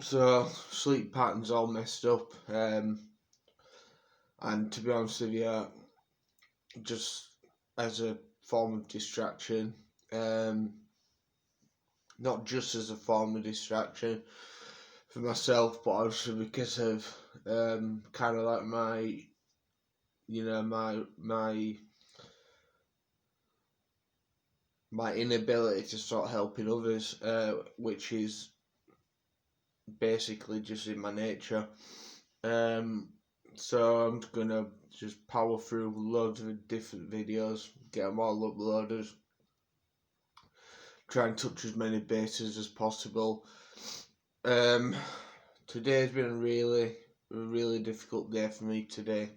So sleep patterns all messed up, and to be honest with you, just as a form of distraction, um, not just as a form of distraction for myself, but also because of kind of like my, my inability to start helping others, which is basically just in my nature. So I'm gonna just power through loads of different videos, get them all uploaded, try and touch as many bases as possible. Today's been a really difficult day for me today.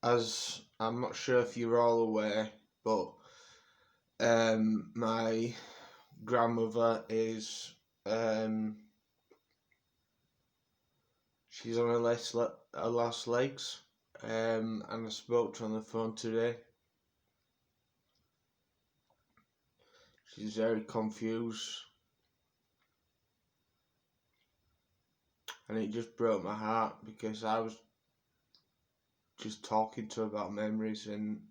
As I'm not sure if you're all aware, but my grandmother is she's on her last legs, and I spoke to her on the phone today. She's very confused, and it just broke my heart because I was just talking to her about memories, and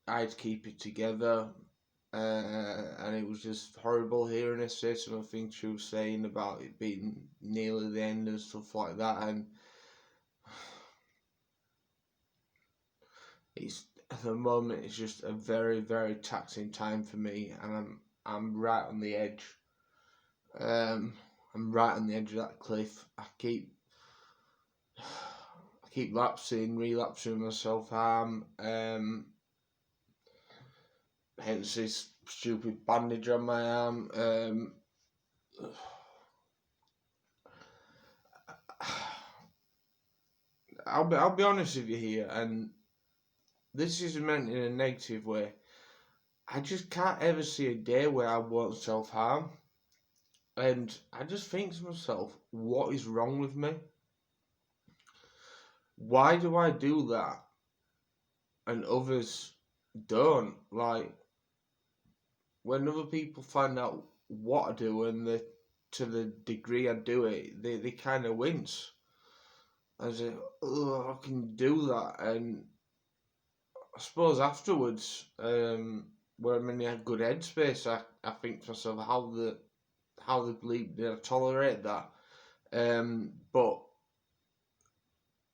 I had to keep it together. And it was just horrible hearing her say some of the things she was saying about it being nearly the end and stuff like that. And it's at the moment it's just a very, very taxing time for me, and I'm right on the edge. I'm right on the edge of that cliff. I keep relapsing with my self-harm. Hence this stupid bandage on my arm. I'll be honest with you here, and this isn't meant in a negative way. I just can't ever see a day where I won't self-harm. And I just think to myself, what is wrong with me? Why do I do that and others don't? Like, when other people find out what I do and to the degree I do it, they kind of wince. I say, oh, how can you do that? And I suppose afterwards, when I'm in a good headspace, I think to myself, how the bleep did I tolerate that? But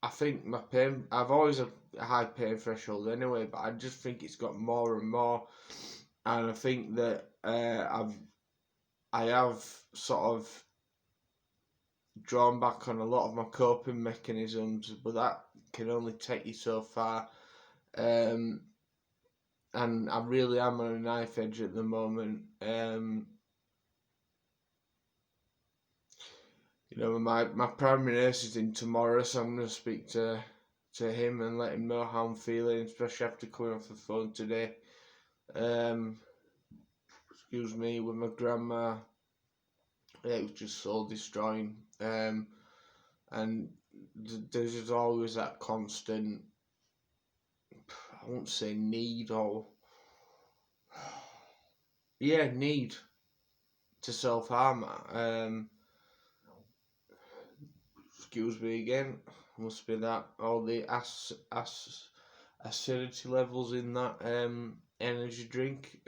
I think my pain, I've always had a high pain threshold anyway, but I just think it's got more and more, and I think that I have sort of drawn back on a lot of my coping mechanisms, but that can only take you so far. And I really am on a knife edge at the moment. My primary nurse is in tomorrow, so I'm going to speak to him and let him know how I'm feeling, especially after coming off the phone today. Excuse me, with my grandma. Yeah, it was just soul destroying. And there's just always that constant, I won't say need need to self-harm. Excuse me again, must be that, all the acidity levels in that energy drink.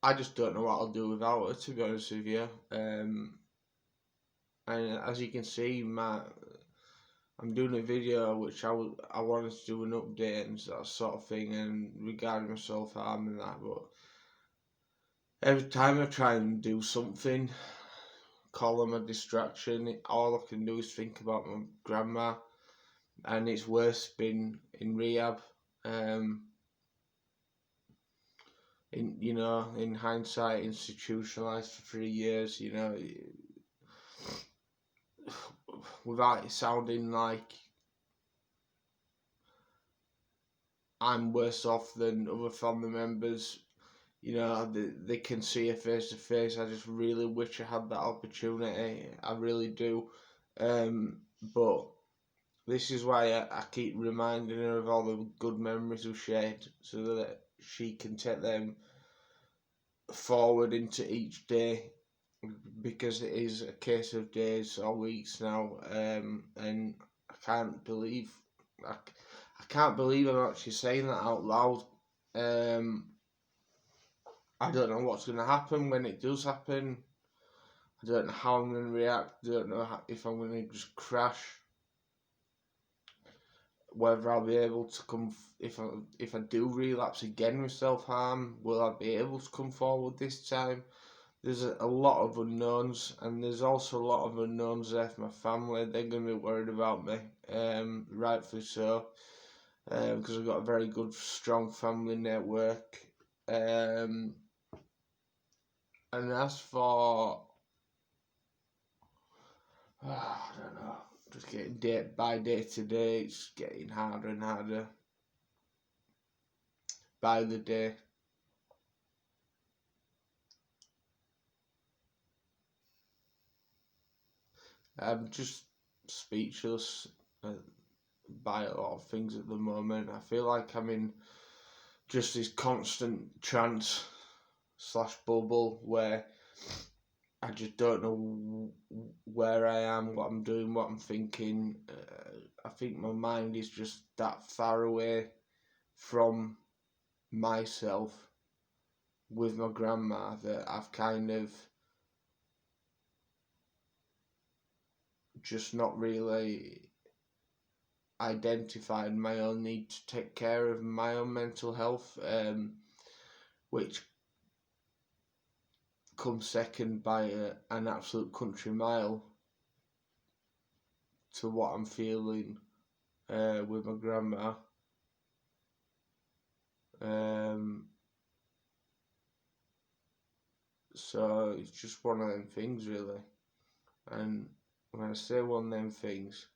I just don't know what I'll do without it, to be honest with you. And as you can see, I'm doing a video which I wanted to do an update and that sort of thing, and regarding my self-harm and that, but every time I try and do something, call them a distraction, all I can do is think about my grandma, and it's worse being in rehab. In hindsight, institutionalized for 3 years, without it sounding like I'm worse off than other family members, they can see it face to face. I just really wish I had that opportunity. I really do. But this is why I keep reminding her of all the good memories we've shared, so that she can take them forward into each day, because it is a case of days or weeks now, and I can't believe I can't believe I'm actually saying that out loud. I don't know what's going to happen when it does happen. I don't know how I'm going to react. I don't know if I'm going to just crash. Whether I'll be able to come, if I do relapse again with self-harm, will I be able to come forward this time? There's a lot of unknowns, and there's also a lot of unknowns there for my family. They're going to be worried about me, rightfully so, because I've got a very good, strong family network. And as for, I don't know, just getting day by day to day, it's getting harder and harder by the day. I'm just speechless by a lot of things at the moment. I feel like I'm in just this constant trance / bubble where I just don't know where I am, what I'm doing, what I'm thinking. I think my mind is just that far away from myself with my grandma that I've kind of just not really identified my own need to take care of my own mental health, which comes second by an absolute country mile to what I'm feeling with my grandma. So it's just one of them things, really. And when I say one of them things,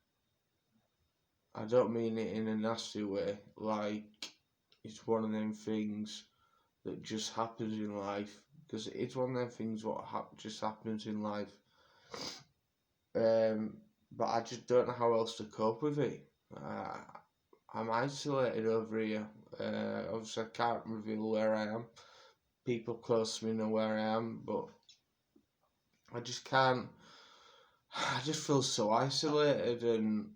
I don't mean it in a nasty way, like it's one of them things that just happens in life, because it's one of them things what just happens in life. But I just don't know how else to cope with it. I'm isolated over here. Obviously, I can't reveal where I am. People close to me know where I am, but I just can't. I just feel so isolated, and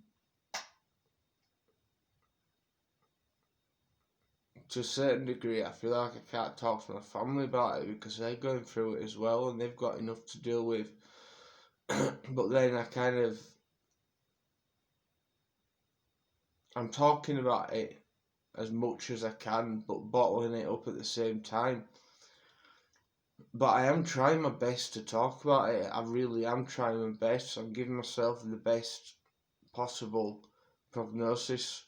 to a certain degree, I feel like I can't talk to my family about it because they're going through it as well, and they've got enough to deal with. But then I'm talking about it as much as I can, but bottling it up at the same time. But I am trying my best to talk about it. I really am trying my best. I'm giving myself the best possible prognosis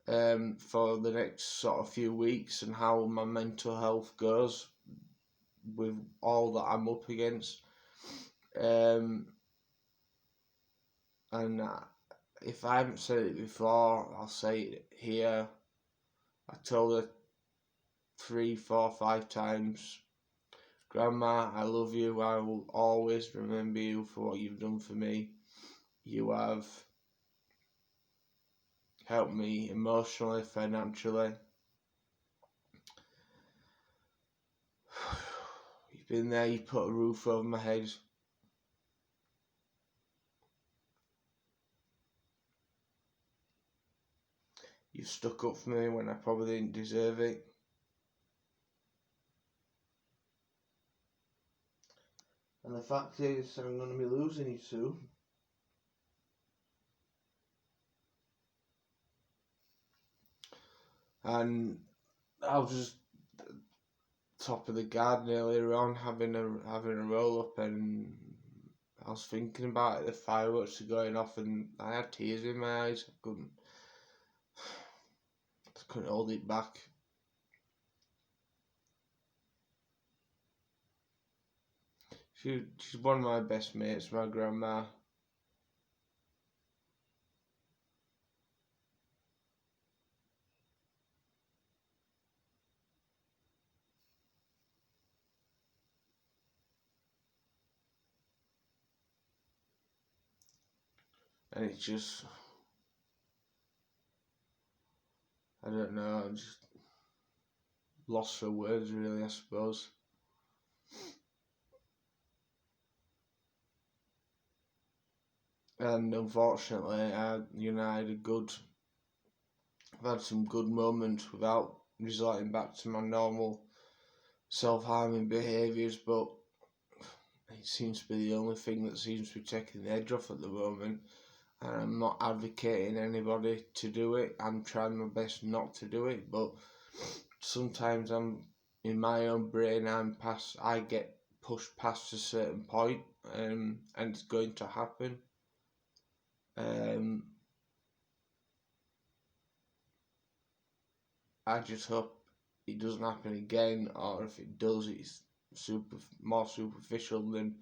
for the next sort of few weeks and how my mental health goes with all that I'm up against. And if I haven't said it before, I'll say it here. I told her 3, 4, 5 times, Grandma, I love you. I will always remember you for what you've done for me. You have helped me emotionally, financially. You've been there, you put a roof over my head. You've stuck up for me when I probably didn't deserve it. And the fact is, I'm going to be losing you soon. And I was just top of the garden earlier on, having a roll up, and I was thinking about it, the fireworks are going off, and I had tears in my eyes. I couldn't hold it back. She's one of my best mates, my grandma. And it's just, I don't know, I'm just lost for words really, I suppose. And unfortunately, I've had some good moments without resorting back to my normal self-harming behaviours, but it seems to be the only thing that seems to be taking the edge off at the moment. And I'm not advocating anybody to do it. I'm trying my best not to do it, but sometimes I'm in my own brain. I get pushed past a certain point, and it's going to happen. I just hope it doesn't happen again, or if it does, it's more superficial than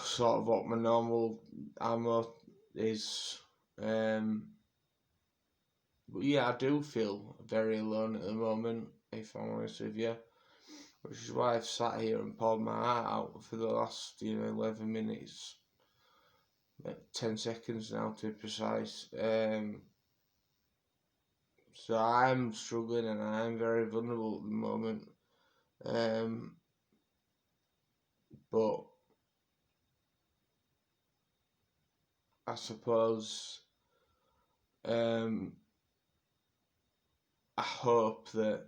sort of what my normal ammo is. But yeah, I do feel very alone at the moment, if I'm honest with you, which is why I've sat here and poured my heart out for the last 11 minutes, 10 seconds now to be precise. So I'm struggling and I'm very vulnerable at the moment. But I suppose I hope that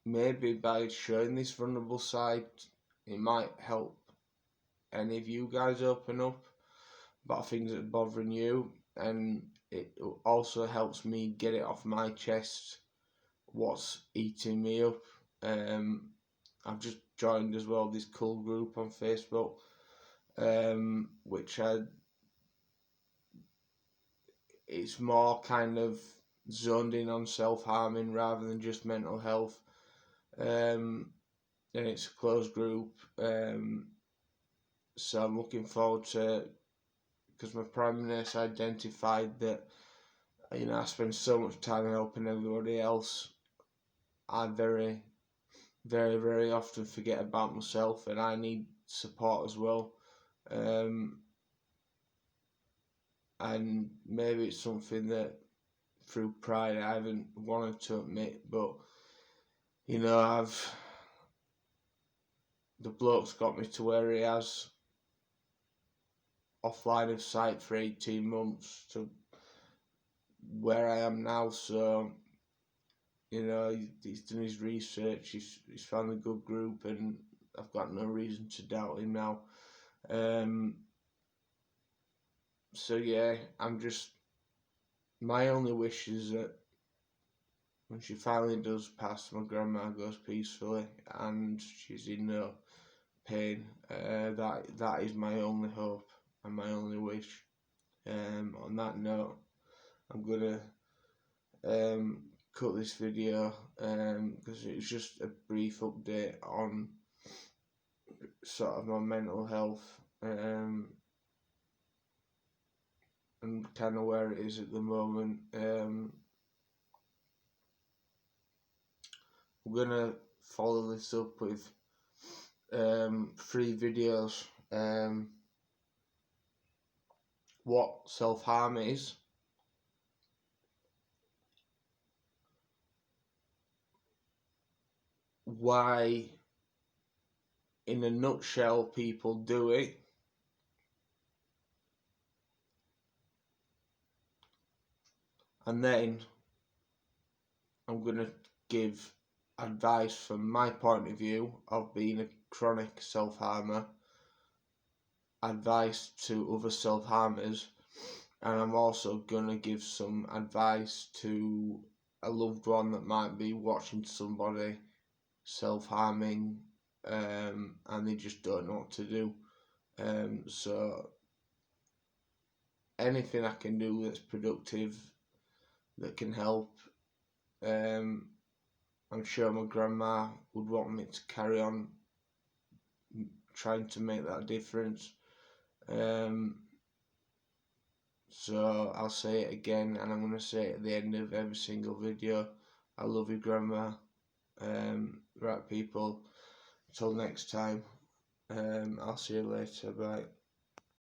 maybe by showing this vulnerable side, it might help any of you guys open up about things that are bothering you, and it also helps me get it off my chest what's eating me up. I've just joined as well this cool group on Facebook, which it's more kind of zoned in on self-harming rather than just mental health, and it's a closed group, so I'm looking forward to, because my prime nurse identified that I spend so much time helping everybody else, I very, very, very often forget about myself, and I need support as well. And maybe it's something that through pride I haven't wanted to admit, but the bloke's got me to where he has, off line of sight for 18 months to where I am now. So he's done his research, he's found a good group, and I've got no reason to doubt him now. So yeah, my only wish is that when she finally does pass, my grandma goes peacefully and she's in no pain. That is my only hope and my only wish. On that note, I'm gonna cut this video because it was just a brief update on sort of my mental health and kind of where it is at the moment. I'm gonna follow this up with 3 videos. What self-harm is, why in a nutshell people do it, and then I'm going to give advice from my point of view of being a chronic self-harmer, advice to other self-harmers, and I'm also going to give some advice to a loved one that might be watching somebody self-harming and they just don't know what to do. So anything I can do that's productive, that can help, I'm sure my grandma would want me to carry on trying to make that difference. So I'll say it again, and I'm going to say it at the end of every single video. I love you, grandma. Right, people, until next time, I'll see you later. Bye.